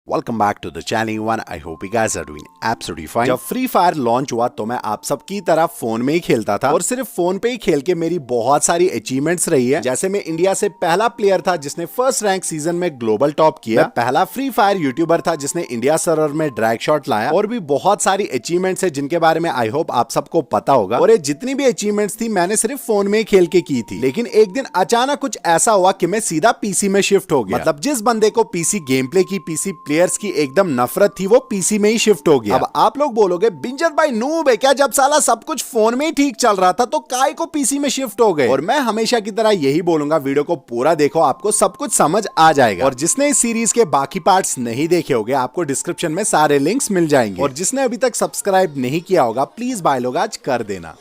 Welcome back to the channel one. I hope you guys are doing absolutely fine. जब free fire launch हुआ तो मैं आप सबकी तरह फोन में ही खेलता था और सिर्फ फोन पे ही खेल के मेरी बहुत सारी अचीवमेंट्स रही है। जैसे मैं इंडिया से पहला प्लेयर था जिसने फर्स्ट रैंक सीजन में ग्लोबल टॉप किया, मैं पहला फ्री फायर यूट्यूबर था जिसने इंडिया सर्वर में ड्रैग शॉट लाया, और भी बहुत सारी अचीवमेंट्स है जिनके बारे में आई होप आप सबको पता होगा। और ये जितनी भी अचीवमेंट्स थी मैंने सिर्फ फोन में ही खेल के की थी, लेकिन एक दिन अचानक कुछ ऐसा हुआ कि मैं सीधा पीसी में शिफ्ट हो गया। मतलब जिस बंदे को पीसी गेम प्ले की, पीसी प्लेयर्स की एकदम नफरत थी, वो पीसी में ही शिफ्ट हो गया। अब आप लोग बोलोगे बिंजर भाई नूब है क्या, जब साला सब कुछ फोन में ही ठीक चल रहा था तो काय को पीसी में शिफ्ट हो गए। और मैं हमेशा की तरह यही बोलूंगा, वीडियो को पूरा देखो, आपको सब कुछ समझ आ जाएगा। और जिसने इस सीरीज के बाकी पार्ट्स नहीं देखे होंगे आपको डिस्क्रिप्शन में सारे लिंक्स मिल जाएंगे, और जिसने अभी तक सब्सक्राइब नहीं किया होगा प्लीज भाई लोग आज कर देना।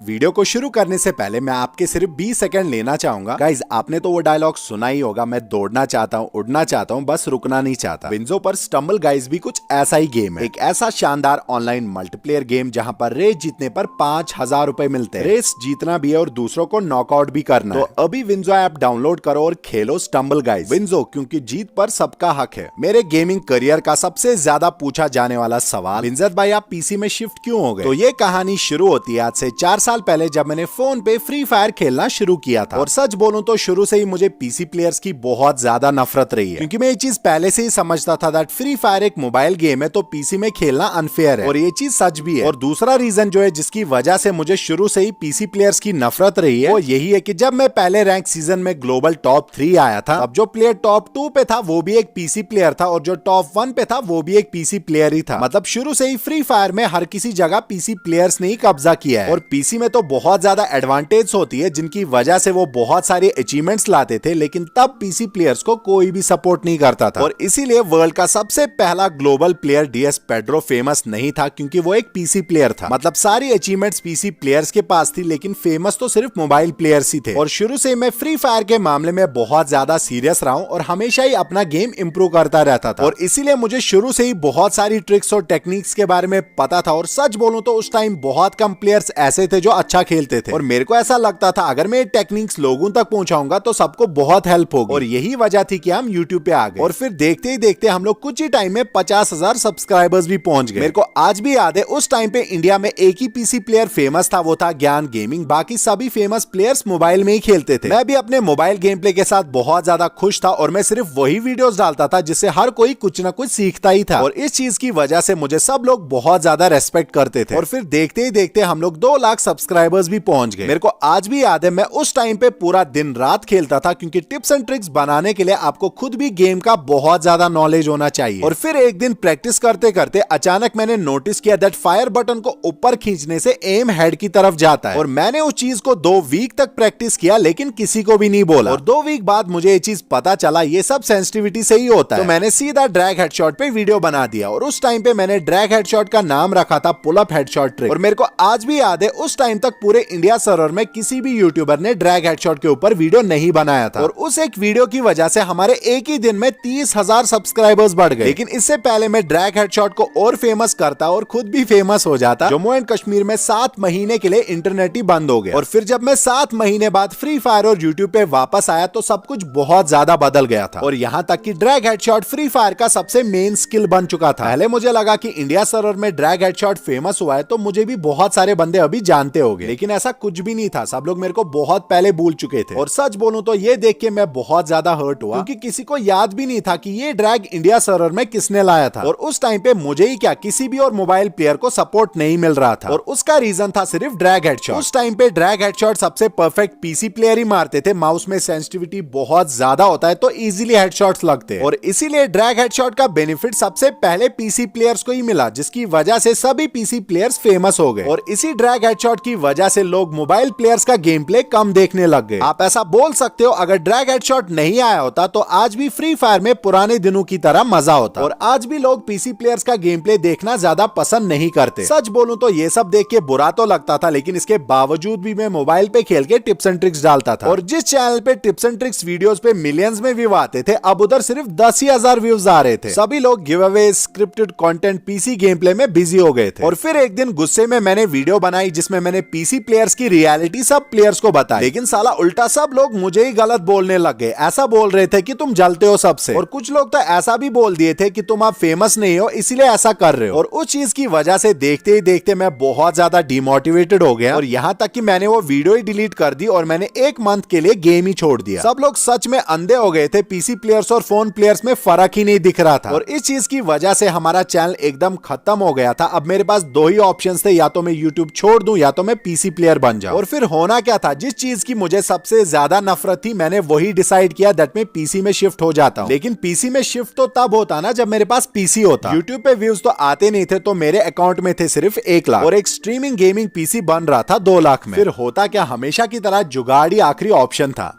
वीडियो को शुरू करने से पहले मैं आपके सिर्फ 20 सेकंड लेना चाहूंगा। गाइज आपने तो वो डायलॉग सुना ही होगा, मैं दौड़ना चाहता हूँ, उड़ना चाहता हूँ, बस रुकना नहीं चाहता। विंजो पर स्टम्बल गाइज भी कुछ ऐसा ही गेम है, एक ऐसा शानदार ऑनलाइन मल्टीप्लेयर गेम जहाँ पर रेस जीतने पर 5000 रुपए मिलते हैं। रेस जीतना भी है और दूसरों को नॉकआउट भी करना है। तो अभी विंजो ऐप डाउनलोड करो और खेलो स्टम्बल गाइज। विंजो, क्योंकि जीत पर सबका हक है। मेरे गेमिंग करियर का सबसे ज्यादा पूछा जाने वाला सवाल, विंजर भाई आप पीसी में शिफ्ट क्यों हो गए? तो ये कहानी शुरू होती है आज से 4 साल पहले जब मैंने फोन पे फ्री फायर खेलना शुरू किया था। और सच बोलूं तो शुरू से ही मुझे पीसी प्लेयर्स की बहुत ज्यादा नफरत रही है, क्योंकि मैं ये चीज पहले से ही समझता था दैट फ्री फायर एक मोबाइल गेम है तो पीसी में खेलना अनफेयर है, और ये चीज सच भी है। और दूसरा रीजन जो है जिसकी वजह से मुझे शुरू से ही पीसी प्लेयर्स की नफरत रही है, वो यही है कि जब मैं पहले रैंक सीजन में ग्लोबल टॉप 3 आया था, अब जो प्लेयर टॉप 2 पे था वो भी एक पीसी प्लेयर था, और जो टॉप 1 पे था वो भी एक पीसी प्लेयर ही था। मतलब शुरू से ही फ्री फायर में हर किसी जगह पीसी प्लेयर्स ने ही कब्जा किया है। और पीसी में तो बहुत ज्यादा एडवांटेज होती है जिनकी वजह से वो बहुत सारे अचीवमेंट्स लाते थे, लेकिन तब पीसी प्लेयर्स को कोई भी सपोर्ट नहीं करता था। और इसीलिए वर्ल्ड का सबसे पहला global player DS Pedro famous नहीं था, क्योंकि वो एक पीसी प्लेयर था। मतलब सारी अचीवमेंट्स पीसी प्लेयर्स के पास थी, लेकिन फेमस तो सिर्फ मोबाइल प्लेयर्स ही थे। और शुरू से मैं फ्री फायर के मामले में बहुत ज्यादा सीरियस रहा हूं और हमेशा ही अपना गेम इंप्रूव करता रहता था। और इसीलिए मुझे शुरू से ही बहुत सारी ट्रिक्स और टेक्निक्स के बारे में पता था। और सच बोलूं तो उस टाइम बहुत कम प्लेयर्स ऐसे थे जो अच्छा खेलते थे, और मेरे को ऐसा लगता था अगर मैं ये टेक्निक्स लोगों तक पहुंचाऊंगा तो सबको बहुत हेल्प होगी। और यही वजह थी कि हम YouTube पे आ गए। और फिर देखते ही देखते हम लोग कुछ ही टाइम में 50,000 सब्सक्राइबर्स भी पहुंच गए। मेरे को आज भी याद है उस टाइम पे इंडिया में एक ही पीसी प्लेयर फेमस था, वो था ज्ञान गेमिंग। बाकी सभी फेमस प्लेयर्स मोबाइल में ही खेलते थे। मैं भी अपने मोबाइल गेम प्ले के साथ बहुत ज्यादा खुश था, और मैं सिर्फ वही वीडियोस डालता था जिससे हर कोई कुछ ना कुछ सीखता ही था। और इस चीज की वजह से मुझे सब लोग बहुत ज्यादा रेस्पेक्ट करते थे। और फिर देखते ही देखते हम लोग 2 लाख सब्सक्राइबर्स भी पहुंच गए। मेरे को आज भी याद है मैं उस टाइम पे पूरा दिन रात खेलता था, क्योंकि टिप्स एंड ट्रिक्स बनाने के लिए आपको खुद भी गेम का बहुत ज्यादा नॉलेज होना चाहिए। और फिर एक दिन प्रैक्टिस करते करते अचानक मैंने नोटिस किया दैट फायर बटन को ऊपर खींचने से एम हेड की तरफ जाता है। और मैंने उस चीज को 2 वीक तक प्रैक्टिस किया, लेकिन किसी को भी नहीं बोला। और 2 वीक बाद मुझे ये चीज पता चला ये सब सेंसिटिविटी से ही होता है। तो मैंने सीधा ड्रैग हेडशॉट पे वीडियो बना दिया, और उस टाइम पे मैंने ड्रैग हेडशॉट का नाम रखा था पुल अप हेडशॉट ट्रिक। और मेरे को आज भी याद है उस टाइम तक पूरे इंडिया सर्वर में किसी भी यूट्यूबर ने ड्रैग हेडशॉट के ऊपर वीडियो नहीं बनाया था। और उस एक वीडियो की वजह से हमारे एक ही दिन में 30,000 सब्सक्राइबर्स बढ़ गए। लेकिन इससे पहले मैं ड्रैग हेडशॉट को और फेमस करता और खुद भी फेमस हो जाता, जम्मू एंड कश्मीर में 7 महीने के लिए इंटरनेट ही बंद हो गया। और फिर जब मैं 7 महीने बाद फ्री फायर और यूट्यूब पे वापस आया तो सब कुछ बहुत ज्यादा बदल गया था। और यहाँ तक कि ड्रैग हेडशॉट फ्री फायर का सबसे मेन स्किल बन चुका था। पहले मुझे लगा कि इंडिया सर्वर में ड्रैग हेडशॉट फेमस हुआ है तो मुझे भी बहुत सारे बंदे अभी जानते होंगे, लेकिन ऐसा कुछ भी नहीं था। सब लोग मेरे को बहुत पहले भूल चुके थे। और सच बोलूं तो ये देख के मैं बहुत ज्यादा हर्ट हुआ, क्योंकि किसी को याद भी नहीं था कि ये ड्रैग इंडिया सर्वर में किसने लाया था। और उस टाइम पे मुझे ही क्या किसी भी और मोबाइल प्लेयर को सपोर्ट नहीं मिल रहा था, और उसका रीजन था सिर्फ ड्रैग हेडशॉट। उस टाइम पे ड्रैग हेडशॉट सबसे परफेक्ट पीसी प्लेयर ही मारते थे। माउस में सेंसिटिविटी बहुत ज्यादा होता है तो इजीली हेडशॉट्स लगते हैं, और इसीलिए ड्रैग हेडशॉट का बेनिफिट सबसे पहले पीसी प्लेयर्स को ही मिला, जिसकी वजह से सभी पीसी प्लेयर्स फेमस हो गए। और इसी ड्रैग हेडशॉट की वजह से लोग मोबाइल प्लेयर्स का गेम प्ले कम देखने लग गए। आप ऐसा बोल सकते हो अगर ड्रैग हेडशॉट नहीं आया होता तो आज भी फ्री फायर में पुराने दिनों की तरह मजा होता, और आज भी लोग पीसी प्लेयर्स का गेम प्ले देखना ज्यादा पसंद नहीं करते। सच बोलूं तो ये सब देख के बुरा तो लगता था, लेकिन इसके बावजूद भी मैं मोबाइल पे खेल के टिप्स एंड ट्रिक्स डालता था, और जिस चैनल पे टिप्स एंड ट्रिक्स वीडियोस पे मिलियंस में व्यू आते थे, अब उधर सिर्फ 10,000 व्यूज आ रहे थे। सभी लोग give away, scripted content, PC game play में बिजी हो गए थे। और फिर एक दिन गुस्से में मैंने वीडियो बनाई जिसमें मैंने पीसी प्लेयर्स की रियलिटी सब प्लेयर्स को बताई, लेकिन साला उल्टा सब लोग मुझे ही गलत बोलने लग गए। ऐसा बोल रहे थे कि तुम जलते हो सबसे, और कुछ लोग तो ऐसा भी बोल दिए थे कि तुम अब फेमस नहीं हो इसलिए ऐसा कर रहे हो। और उस चीज की वजह से देखते ही देखते मैं बहुत ज्यादा डिमोटिवेटेड हो गया, और यहाँ तक कि मैंने वो वीडियो ही डिलीट कर दी और मैंने 1 मंथ के लिए गेम ही छोड़ दिया। सब लोग सच में अंधे हो गए थे, पीसी प्लेयर्स और फोन प्लेयर्स में फर्क ही नहीं दिख रहा था, और इस चीज की वजह से हमारा चैनल एकदम खत्म हो गया था। अब मेरे पास 2 ही ऑप्शंस थे, या तो मैं यूट्यूब छोड़ दूं या तो मैं पीसी प्लेयर बन जाऊं। और फिर होना क्या था, जिस चीज की मुझे सबसे ज्यादा नफरत थी मैंने वही डिसाइड किया दैट मैं पीसी में शिफ्ट हो जाता हूं। लेकिन पीसी में शिफ्ट तो तब होता ना जब मेरे पास पीसी होता। यूट्यूब पे व्यूज तो आते नहीं थे, तो मेरे अकाउंट में थे सिर्फ 1 लाख, और एक स्ट्रीमिंग गेमिंग पीसी बन रहा था 2 लाख में। फिर होता क्या, हमेशा की तरह जुगाड़ ही आखिरी ऑप्शन था।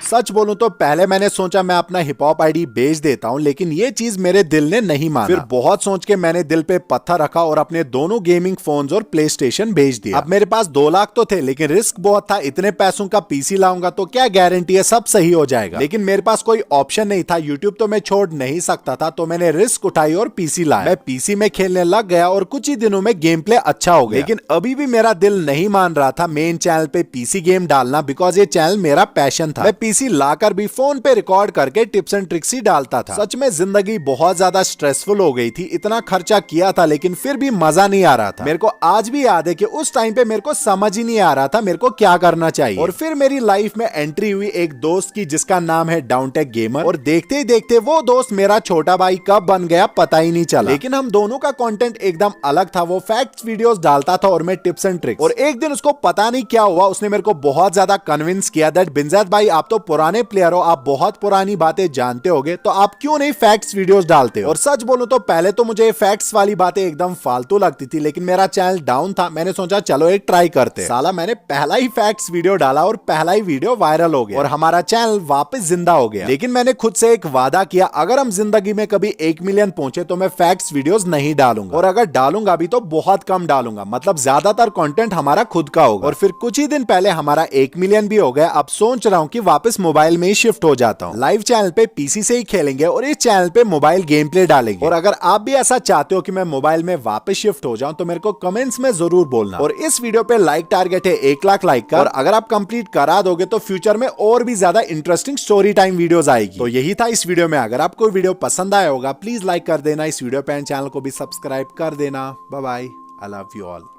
सच बोलूं तो पहले मैंने सोचा मैं अपना हिप हॉप आईडी बेच देता हूं, लेकिन ये चीज मेरे दिल ने नहीं माना। फिर बहुत सोच के मैंने दिल पे पत्थर रखा और अपने दोनों गेमिंग फोन्स और प्ले स्टेशन बेच दिया। अब मेरे पास 2 लाख तो थे, लेकिन रिस्क बहुत था। इतने पैसों का पीसी लाऊंगा तो क्या गारंटी है सब सही हो जाएगा, लेकिन मेरे पास कोई ऑप्शन नहीं था। यूट्यूब तो मैं छोड़ नहीं सकता था, तो मैंने रिस्क उठाई और पीसी लाया। मैं पीसी में खेलने लग गया और कुछ ही दिनों में गेम प्ले अच्छा हो गया, लेकिन अभी भी मेरा दिल नहीं मान रहा था मेन चैनल पे पीसी गेम डालना, बिकॉज ये चैनल मेरा पैशन था। मैं पीसी लाकर भी फोन पे रिकॉर्ड करके टिप्स एंड ट्रिक्स ही डालता था। सच में जिंदगी बहुत ज्यादा स्ट्रेसफुल हो गई थी, इतना खर्चा किया था लेकिन फिर भी मजा नहीं आ रहा था। मेरे को आज भी याद है कि उस टाइम पे मेरे को समझ ही नहीं आ रहा था मेरे को क्या करना चाहिए। और फिर मेरी लाइफ में एंट्री हुई एक दोस्त की जिसका नाम है डाउनटेक गेमर, और देखते ही देखते वो दोस्त मेरा छोटा भाई कब बन गया पता ही नहीं चला। लेकिन हम दोनों का कंटेंट एकदम अलग था। वो फैक्ट्स वीडियोस डालता था और मैं टिप्स एंड ट्रिक्स। और एक दिन उसको पता नहीं क्या हुआ, उसने मेरे को बहुत ज्यादा कन्विंस किया दैट बिंजात भाई आप तो पुराने प्लेयर हो, आप बहुत पुरानी बातें जानते होगे, तो आप क्यों नहीं फैक्ट्स वीडियोस डालते हो। और सच बोलूं तो पहले तो मुझे फैक्ट्स वाली बातें एकदम फालतू लगती थी, लेकिन मेरा चैनल डाउन था। मैंने सोचा चलो एक ट्राई करते। साला मैंने पहला ही फैक्ट्स वीडियो डाला और पहला ही वीडियो वायरल हो गया और हमारा चैनल वापस जिंदा हो गया। लेकिन मैंने खुद से एक वादा किया, अगर हम जिंदगी में कभी 1 मिलियन पहुंचे तो मैं फैक्ट्स वीडियोस नहीं डालूंगा, और अगर डालूंगा भी तो बहुत कम डालूंगा, मतलब ज्यादातर कंटेंट हमारा खुद का होगा। और फिर कुछ ही दिन पहले हमारा 1 मिलियन भी हो गया। अब सोच रहा हूं कि वापस मोबाइल में ही शिफ्ट हो जाता हूं। लाइव चैनल पे पीसी से ही खेलेंगे और इस चैनल पे मोबाइल गेम प्ले डालेंगे। और अगर आप भी ऐसा चाहते हो कि मैं मोबाइल में वापस शिफ्ट हो जाऊं तो मेरे को कमेंट्स में जरूर बोलना। और इस वीडियो पे लाइक टारगेट है 1 लाख लाइक का, और अगर आप कंप्लीट करा दोगे तो फ्यूचर में और भी ज्यादा इंटरेस्टिंग स्टोरी टाइम वीडियोस आएगी। तो यही था इस वीडियो में। अगर आपको वीडियो पसंद आया होगा प्लीज लाइक कर देना इस वीडियो पे, चैनल को भी सब्सक्राइब कर देना। Bye bye, I love you all.